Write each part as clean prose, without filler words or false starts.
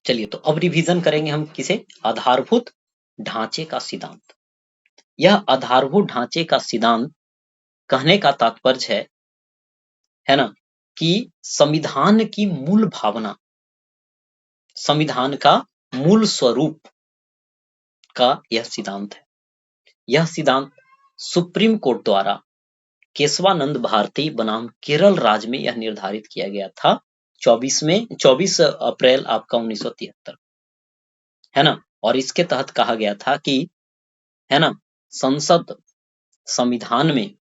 चलिए तो अब रिवीजन करेंगे हम किसे, आधारभूत ढांचे का सिद्धांत। यह आधारभूत ढांचे का सिद्धांत कहने का तात्पर्य है ना, कि संविधान की मूल भावना, संविधान का मूल स्वरूप का यह सिद्धांत है। यह सिद्धांत सुप्रीम कोर्ट द्वारा केशवानंद भारती बनाम केरल राज्य में यह निर्धारित किया गया था 24 अप्रैल आपका 1973, है ना। और इसके तहत कहा गया था कि, है ना, संसद संविधान में,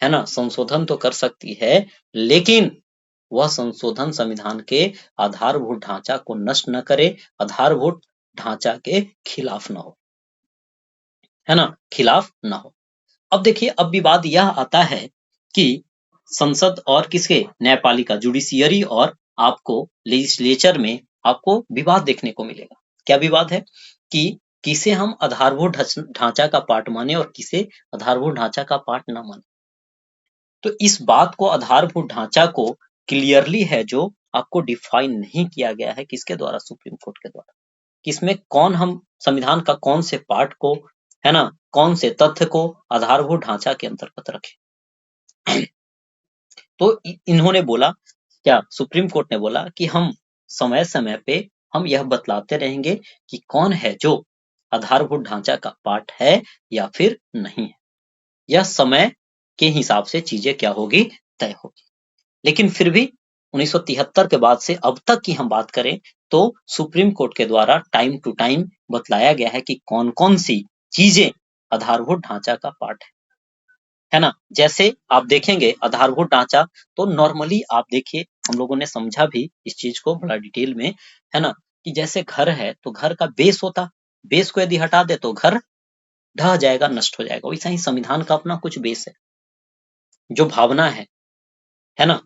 है ना, संशोधन तो कर सकती है, लेकिन वह संशोधन संविधान के आधारभूत ढांचा को नष्ट न करे, आधारभूत ढांचा के खिलाफ न हो, है ना, खिलाफ न हो। अब देखिए, अब विवाद यह आता है कि संसद और किसके, न्यायपालिका जुडिशियरी और आपको लेजिस्लेचर में आपको विवाद देखने को मिलेगा। क्या विवाद है कि किसे हम आधारभूत ढांचा का पार्ट माने और किसे आधारभूत ढांचा का पार्ट न माने। तो इस बात को, आधारभूत ढांचा को क्लियरली है जो आपको डिफाइन नहीं किया गया है, किसके द्वारा, सुप्रीम कोर्ट के द्वारा। किसमें कौन, हम संविधान का कौन से पार्ट को, है ना, कौन से तथ्य को आधारभूत ढांचा के अंतर्गत रखें। तो इन्होंने बोला, क्या सुप्रीम कोर्ट ने बोला कि हम समय समय पे हम यह बतलाते रहेंगे कि कौन है जो आधारभूत ढांचा का पार्ट है या फिर नहीं है। यह समय के हिसाब से चीजें क्या होगी, तय होगी। लेकिन फिर भी 1973 के बाद से अब तक की हम बात करें तो सुप्रीम कोर्ट के द्वारा टाइम टू टाइम बतलाया गया है कि कौन कौन सी चीजें आधारभूत ढांचा का पार्ट है ना। जैसे आप देखेंगे आधारभूत ढांचा, तो नॉर्मली आप देखिए, हम लोगों ने समझा भी इस चीज को बड़ा डिटेल में, है ना, कि जैसे घर है तो घर का बेस होता, बेस को यदि हटा दे तो घर ढह जाएगा, नष्ट हो जाएगा। वैसा ही संविधान का अपना कुछ बेस है, जो भावना है ना।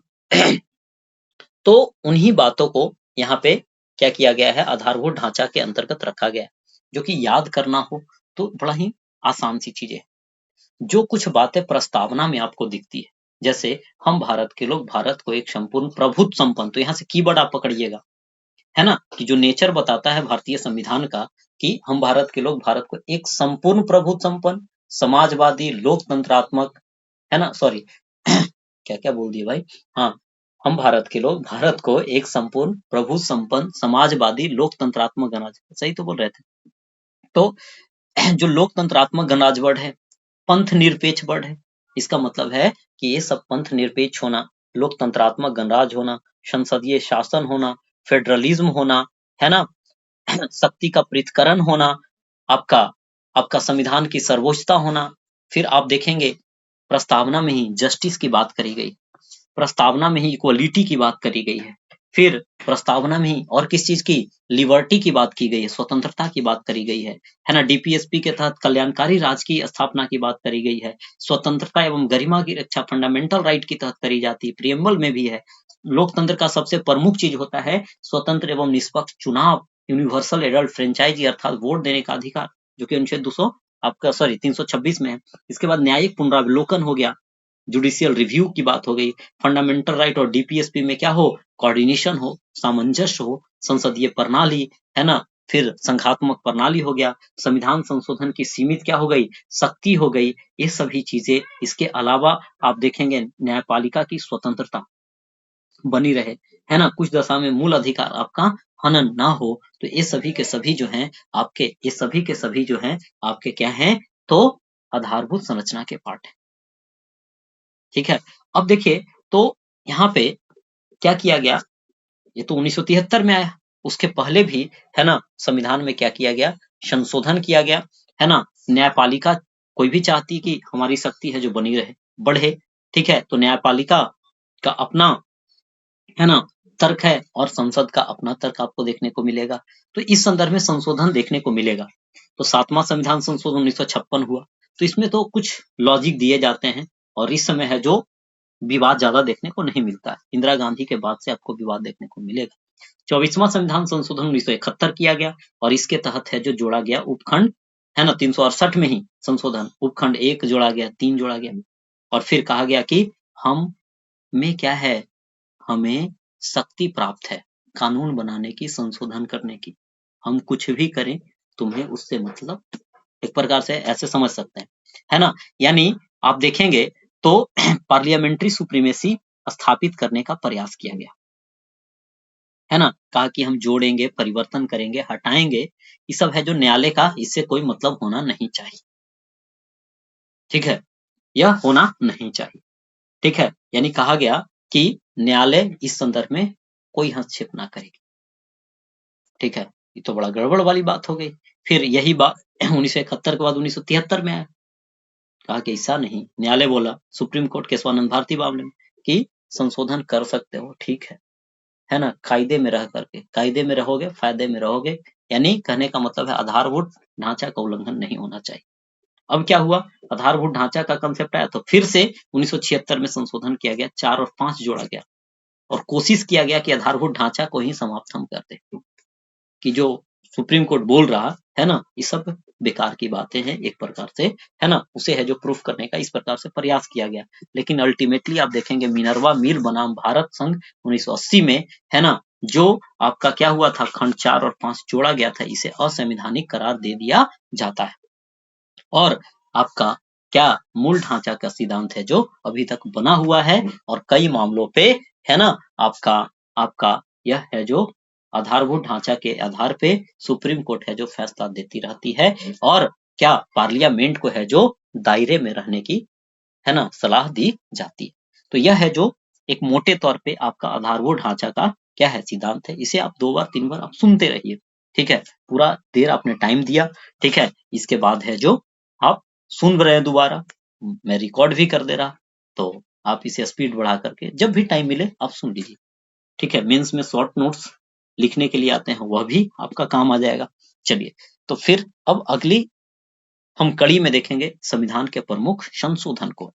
तो उन्हीं बातों को यहाँ पे क्या किया गया है, आधारभूत ढांचा के अंतर्गत रखा गया है, जो कि याद करना हो तो बड़ा ही आसान सी चीजें। जो कुछ बातें प्रस्तावना में आपको दिखती है, जैसे हम भारत के लोग भारत को एक संपूर्ण प्रभुत्व संपन्न, तो यहाँ से कीवर्ड आप पकड़िएगा, है ना, कि जो नेचर बताता है भारतीय संविधान का, कि हम भारत के लोग भारत को एक संपूर्ण प्रभुत्व संपन्न, समाजवादी, लोकतंत्रात्मक, है ना, सॉरी क्या क्या बोल दिए भाई, हाँ, हम भारत के लोग भारत को एक संपूर्ण प्रभु संपन्न समाजवादी लोकतंत्रात्मक गणराज्य, सही तो बोल रहे थे। तो जो लोकतंत्रात्मक गणराज्य वर्ड है, पंथ निरपेक्ष वर्ड है, इसका मतलब है कि ये सब पंथ निरपेक्ष होना, लोकतंत्रात्मक गणराज्य होना, संसदीय शासन होना, फेडरलिज्म होना, है ना, शक्ति का पृथक्करण होना, आपका आपका संविधान की सर्वोच्चता होना। फिर आप देखेंगे प्रस्तावना में ही जस्टिस की बात करी गई, प्रस्तावना में ही इक्वलिटी की बात करी गई है, फिर प्रस्तावना में ही और किस चीज की, लिबर्टी की बात की गई है, स्वतंत्रता की बात करी गई है ना। डीपीएसपी के तहत कल्याणकारी राज की स्थापना की बात करी गई है, स्वतंत्रता एवं गरिमा की रक्षा फंडामेंटल राइट की तहत करी जाती है, प्रियम्बल में भी है। लोकतंत्र का सबसे प्रमुख चीज होता है स्वतंत्र एवं निष्पक्ष चुनाव, यूनिवर्सल एडल्ट फ्रेंचाइजी अर्थात वोट देने का अधिकार, जो कि अनुच्छेद 200 आपका, सॉरी, 326 में है। इसके बाद न्यायिक पुनरावलोकन हो गया, जुडिशियल रिव्यू की बात हो गई, फंडामेंटल राइट और डीपीएसपी में क्या हो, कोऑर्डिनेशन हो, सामंजस्य हो, संसदीय प्रणाली, है ना, फिर संघात्मक प्रणाली हो गया, संविधान संशोधन की सीमित क्या हो गई, शक्ति हो गई, ये सभी चीजें। इसके अलावा आप देखेंगे न्यायपालिका की स्वतंत्रता बनी रहे, है ना, कुछ दशा में मूल अधिकार आपका हनन ना हो। तो ये सभी के सभी जो हैं आपके, ये सभी के सभी जो हैं आपके क्या हैं, तो आधारभूत संरचना के पार्ट है। ठीक है। अब देखिए, तो यहाँ पे क्या किया गया, ये तो 1973 में आया, उसके पहले भी, है ना, संविधान में क्या किया गया, संशोधन किया गया, है ना। न्यायपालिका कोई भी चाहती कि हमारी शक्ति है जो बनी रहे, बढ़े, ठीक है। तो न्यायपालिका का अपना, है ना, तर्क है और संसद का अपना तर्क आपको देखने को मिलेगा। तो इस संदर्भ में संशोधन देखने को मिलेगा। तो 7वां संविधान संशोधन 1956 हुआ, तो इसमें तो कुछ लॉजिक दिए जाते हैं, और इस समय है जो विवाद ज्यादा देखने को नहीं मिलता है। इंदिरा गांधी के बाद से आपको विवाद देखने को मिलेगा। 24वां संविधान संशोधन 1971 किया गया, और इसके तहत है जो जोड़ा गया उपखंड, है ना, 368 में ही संशोधन, उपखंड 1 जोड़ा गया, 3 जोड़ा गया, और फिर कहा गया कि हम में क्या है, हमें शक्ति प्राप्त है, कानून बनाने की, संशोधन करने की। हम कुछ भी करें, तुम्हें उससे मतलब, एक प्रकार से ऐसे समझ सकते हैं, है ना? यानी आप देखेंगे तो पार्लियामेंट्री सुप्रीमेसी स्थापित करने का प्रयास किया गया, है ना? कहा कि हम जोड़ेंगे, परिवर्तन करेंगे, हटाएँगे, ये सब है जो न्यायालय का इससे कोई मतलब होना नहीं चाहिए, ठीक है? यह होना नहीं चाहिए, ठीक है? यानी कहा गया कि न्यायालय इस संदर्भ में कोई हस्तक्षेप ना करेगी, ठीक है? ये तो बड़ा गड़बड़ वाली बात हो गई। फिर यही बात 1971 के बाद 1973 में आया, कहा कि ऐसा नहीं, न्यायालय बोला, सुप्रीम कोर्ट केशवानंद भारती मामले में, कि संशोधन कर सकते हो, ठीक है ना? कायदे में रह करके, कायदे में रहोगे, फायदे में रहोगे, यानी कहने का मतलब है आधारभूत ढांचा का उल्लंघन नहीं होना चाहिए। अब क्या हुआ? आधारभूत ढांचा का कांसेप्ट आया तो फिर से 1976 में संशोधन किया गया, 4 और 5 जोड़ा गया और कोशिश किया गया कि आधारभूत ढांचा को ही समाप्त हम कर दें, कि जो सुप्रीम कोर्ट बोल रहा है ना, ये सब बेकार की बातें हैं एक प्रकार से, है ना? उसे है जो प्रूफ करने का इस प्रकार से प्रयास किया गया। लेकिन अल्टीमेटली आप देखेंगे मिनर्वा मिल बनाम भारत संघ 1980 में, है ना? जो आपका क्या हुआ था, खंड 4 और 5 जोड़ा गया था, इसे असंवैधानिक करार दे दिया जाता है। और आपका क्या मूल ढांचा का सिद्धांत है जो अभी तक बना हुआ है और कई मामलों पे, है ना, आपका आपका यह है जो आधारभूत ढांचा के आधार पे सुप्रीम कोर्ट है जो फैसला देती रहती है और क्या पार्लियामेंट को है जो दायरे में रहने की, है ना, सलाह दी जाती है। तो यह है जो एक मोटे तौर पे आपका आधारभूत ढांचा का क्या है सिद्धांत है। इसे आप 2 बार 3 बार आप सुनते रहिए, ठीक है? पूरा देर आपने टाइम दिया, ठीक है? इसके बाद है जो आप सुन रहे हैं दोबारा, मैं रिकॉर्ड भी कर दे रहा, तो आप इसे स्पीड बढ़ा करके जब भी टाइम मिले आप सुन लीजिए, ठीक है? मेंस में शॉर्ट नोट्स लिखने के लिए आते हैं, वह भी आपका काम आ जाएगा। चलिए, तो फिर अब अगली हम कड़ी में देखेंगे संविधान के प्रमुख संशोधन को।